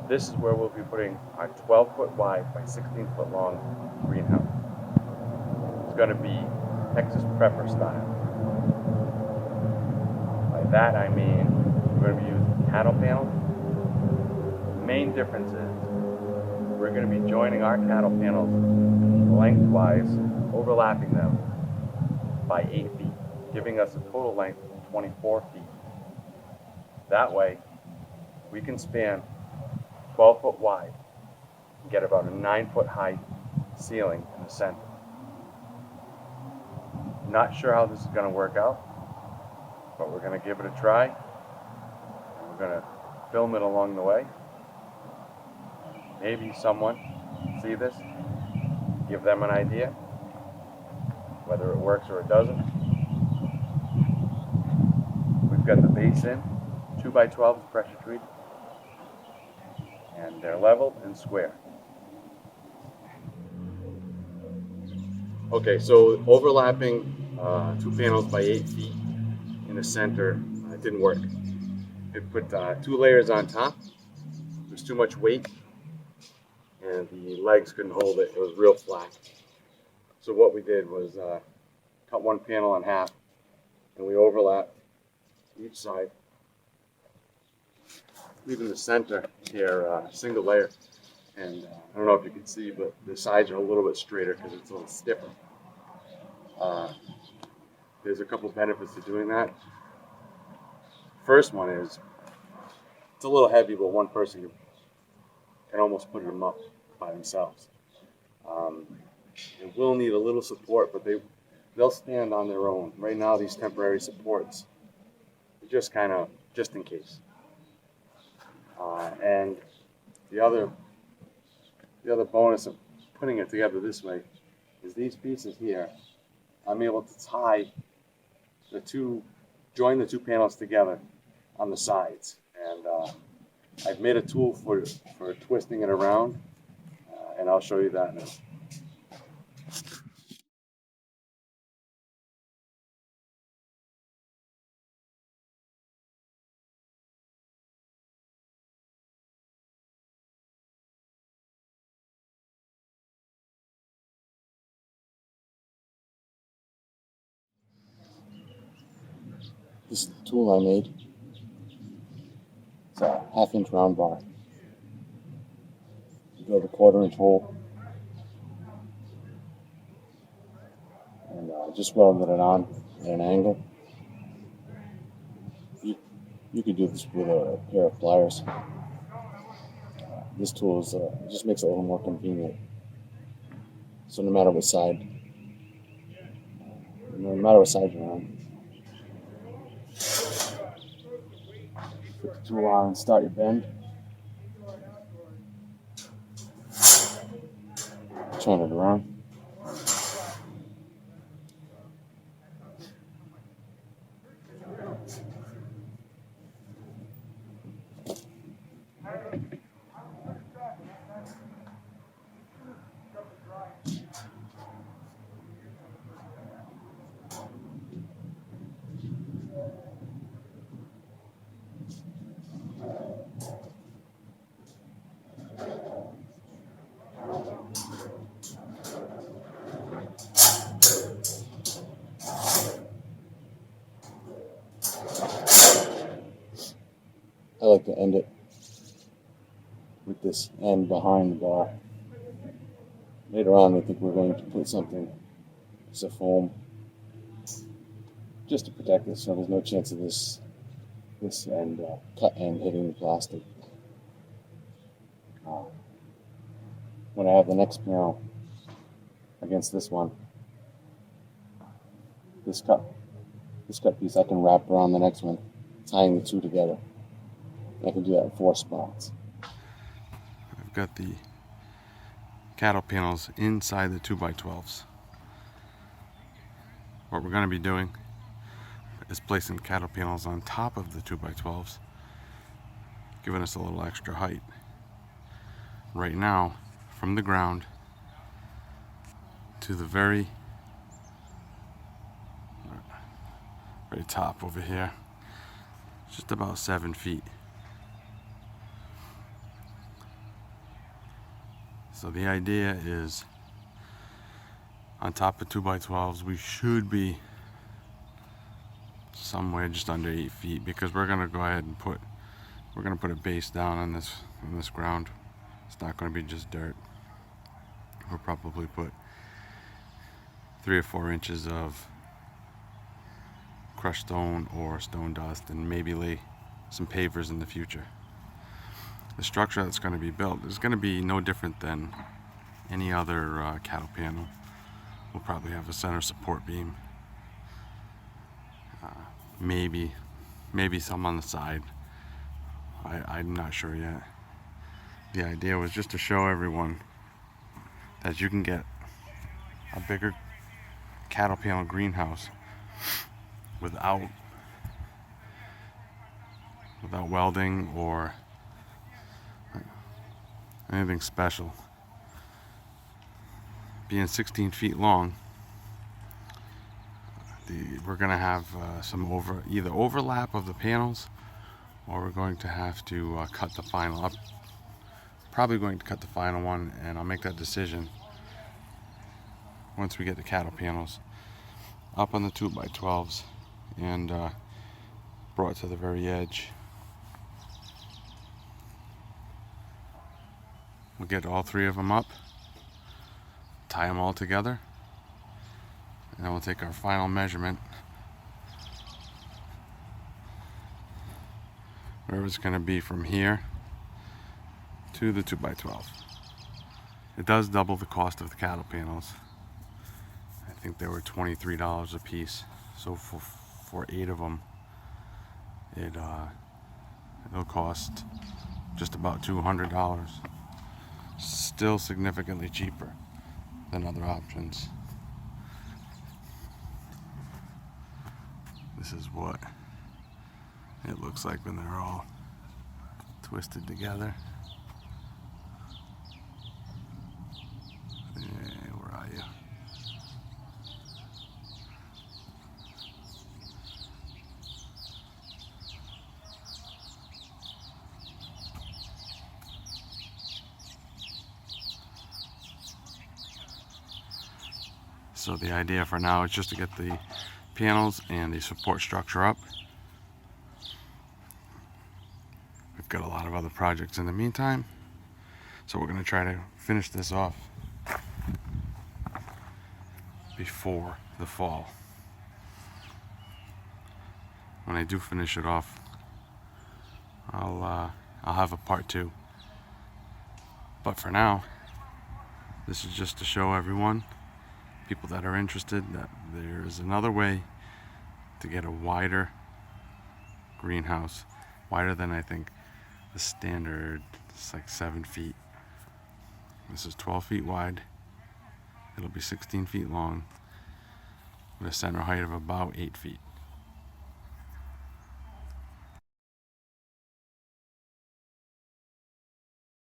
This is where we'll be putting our 12-foot wide by 16-foot long greenhouse. It's going to be Texas prepper style. By that I mean we're going to be using cattle panels. The main difference is we're going to be joining our cattle panels lengthwise, overlapping them by 8 feet, giving us a total length of 24 feet. That way, we can span 12 foot wide and get about a 9-foot high ceiling in the center. Not sure how this is going to work out, but we're going to give it a try. We're going to film it along the way. Maybe someone see this, give them an idea, whether it works or it doesn't. We've got the base in, 2x12 pressure treated, and they're leveled and square. Okay, so overlapping 2 panels by 8 feet in the center didn't work. It put 2 layers on top. There was too much weight, and the legs couldn't hold it. It was real flat. So what we did was cut 1 panel in half, and we overlapped each side, leaving the center here single layer. And I don't know if you can see, but the sides are a little bit straighter because it's a little stiffer. There's a couple benefits to doing that. First one is it's a little heavy, but one person can almost put them up by themselves. It will need a little support, but they'll stand on their own. Right now, these temporary supports are just in case. And the other bonus of putting it together this way is these pieces here. I'm able to join the 2 panels together on the sides, and I've made a tool for twisting it around, and I'll show you that now. This tool I made, it's a 1/2-inch round bar. You build a 1/4-inch hole, and just welded it on at an angle. You could do this with a pair of pliers. This tool just makes it a little more convenient. So no matter what side you're on, put the tool on and start your bend. Turn it around. I like to end it with this end behind the bar. Later on, I think we're going to put something, piece of foam, just to protect it, so there's no chance of this end, cut end hitting the plastic. When I have the next panel against this one, this cut piece I can wrap around the next one, tying the 2 together. I can do that in 4 spots. I've got the cattle panels inside the 2x12s. What we're going to be doing is placing cattle panels on top of the 2x12s, giving us a little extra height. Right now, from the ground to the very top over here, just about 7 feet. So the idea is, on top of 2x12s, we should be somewhere just under 8 feet, because we're gonna go ahead and put a base down on this ground. It's not gonna be just dirt. We'll probably put 3 or 4 inches of crushed stone or stone dust, and maybe lay some pavers in the future. The structure that's going to be built is going to be no different than any other cattle panel. We'll probably have a center support beam, maybe some on the side. I'm not sure yet. The idea was just to show everyone that you can get a bigger cattle panel greenhouse without welding or anything special. Being 16 feet long, we're going to have some either overlap of the panels, or we're going to have to cut the final up. Probably going to cut the final one, and I'll make that decision once we get the cattle panels up on the 2x12s and brought to the very edge. We'll get all 3 of them up, tie them all together, and then we'll take our final measurement, where it's going to be from here to the 2x12. It does double the cost of the cattle panels. I think they were $23 a piece, so for 8 of them, it'll cost just about $200. Still significantly cheaper than other options. This is what it looks like when they're all twisted together. Hey, where are you? So the idea for now is just to get the panels and the support structure up. We've got a lot of other projects in the meantime, so we're going to try to finish this off before the fall. When I do finish it off, I'll have a part 2. But for now, this is just to show everyone, people that are interested, that there is another way to get a wider greenhouse, wider than I think the standard. It's like 7 feet. This is 12 feet wide. It'll be 16 feet long with a center height of about 8 feet.